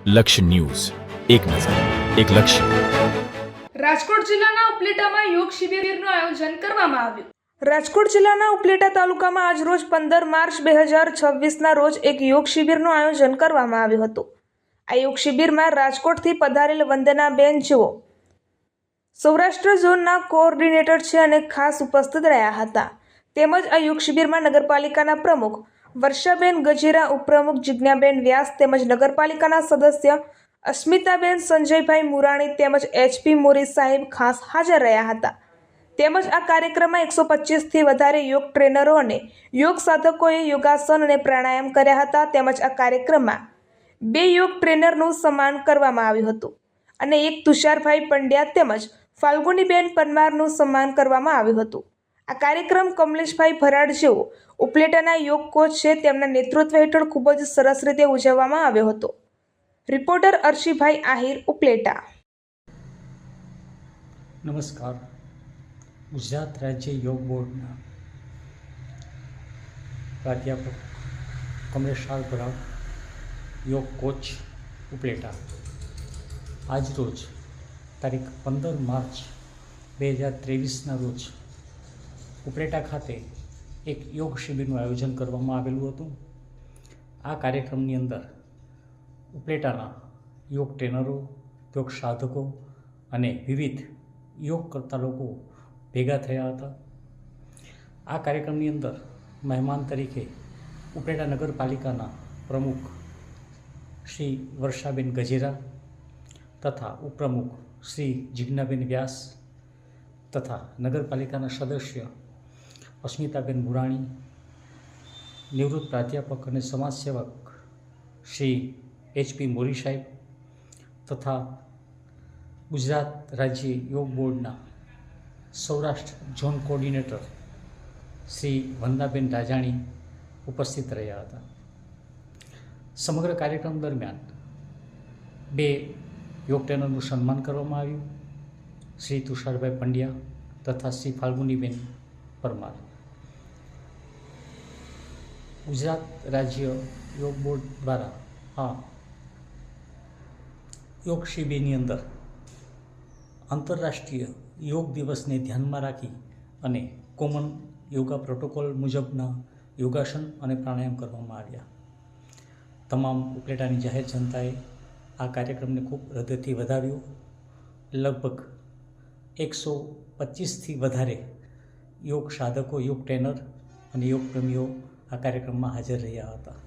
લક્ષ્ય ન્યૂઝ, એક નજર, એક લક્ષ્ય. રાજકોટ જિલ્લાના ઉપલેટામાં યોગ શિબિરનું આયોજન કરવામાં આવ્યું. રાજકોટ જિલ્લાના ઉપલેટા તાલુકામાં આજરોજ 15 માર્ચ 2026ના રોજ એક યોગ શિબિરનું આયોજન કરવામાં આવ્યું હતું. આ યોગ શિબિરમાં રાજકોટથી પધારેલ વંદનાબેન જેઓ સૌરાષ્ટ્ર ઝોનના કોઓર્ડિનેટર છે અને ખાસ ઉપસ્થિત રહ્યા હતા. તેમજ આ યોગ શિબિરમાં નગરપાલિકાના પ્રમુખ વર્ષાબેન ગજેરા, ઉપપ્રમુખ જિજ્ઞાબેન વ્યાસ તેમજ નગરપાલિકાના સદસ્ય અસ્મિતાબેન સંજયભાઈ મુરાણી તેમજ HP મોરી સાહેબ ખાસ હાજર રહ્યા હતા. તેમજ આ કાર્યક્રમમાં 125થી વધારે યોગ ટ્રેનરો અને યોગ સાધકોએ યોગાસન અને પ્રાણાયામ કર્યા હતા. તેમજ આ કાર્યક્રમમાં 2 યોગ ટ્રેનરનું સન્માન કરવામાં આવ્યું હતું અને એક તુષારભાઈ પંડ્યા તેમજ ફાલ્ગુનીબેન પરમારનું સન્માન કરવામાં આવ્યું હતું. આ કાર્યક્રમ કમલેશભાઈ ભરાડ જેઓ ઉપલેટાના યોગ કોચ છે તેમના નેતૃત્વ હેઠળ ખૂબ જ સરસ રીતે ઉજવવામાં આવ્યો હતો. રિપોર્ટર અર્શીભાઈ આહિર, ઉપલેટા. નમસ્કાર. ગુજરાત રાજ્ય યોગ બોર્ડના પ્રાધ્યાપક કમલેશભાઈ ભરાડ, યોગ કોચ, ઉપલેટા. આજરોજ તારીખ 15 માર્ચ 2023ના રોજ ઉપલેટા ખાતે એક યોગ શિબિરનું આયોજન કરવામાં આવેલું હતું. આ કાર્યક્રમની અંદર ઉપલેટાના યોગ ટ્રેનરો, યોગ સાધકો અને વિવિધ યોગ કરતા લોકો ભેગા થયા હતા. આ કાર્યક્રમની અંદર મહેમાન તરીકે ઉપલેટા નગરપાલિકાના પ્રમુખ શ્રી વર્ષાબેન ગજેરા તથા ઉપપ્રમુખ શ્રી જિજ્ઞાબેન વ્યાસ તથા નગરપાલિકાના સદસ્ય અસ્મિતાબેન મુરાણી, નિવૃત્ત પ્રાધ્યાપક અને સમાજસેવક શ્રી HP મોરી સાહેબ તથા ગુજરાત રાજ્ય યોગ બોર્ડના સૌરાષ્ટ્ર ઝોન કોઓર્ડિનેટર શ્રી વંદનાબેન રાજાણી ઉપસ્થિત રહ્યા હતા. સમગ્ર કાર્યક્રમ દરમિયાન 2 યોગ ટ્રેનરનું સન્માન કરવામાં આવ્યું, શ્રી તુષારભાઈ પંડ્યા તથા શ્રી ફાલ્ગુનીબેન પરમાર. ગુજરાત રાજ્ય યોગ બોર્ડ દ્વારા આ યોગ શિબિરની અંદર આંતરરાષ્ટ્રીય યોગ દિવસને ધ્યાનમાં રાખી અને કોમન યોગા પ્રોટોકોલ મુજબના યોગાસન અને પ્રાણાયામ કરવામાં આવ્યા. તમામ ઉપલેટાની જાહેર જનતાએ આ કાર્યક્રમને ખૂબ હૃદયથી વધાવ્યો. લગભગ 125થી વધારે યોગ સાધકો, યોગ ટ્રેનર અને યોગ પ્રેમીઓ આ કાર્યક્રમમાં હાજર રહ્યા હતા.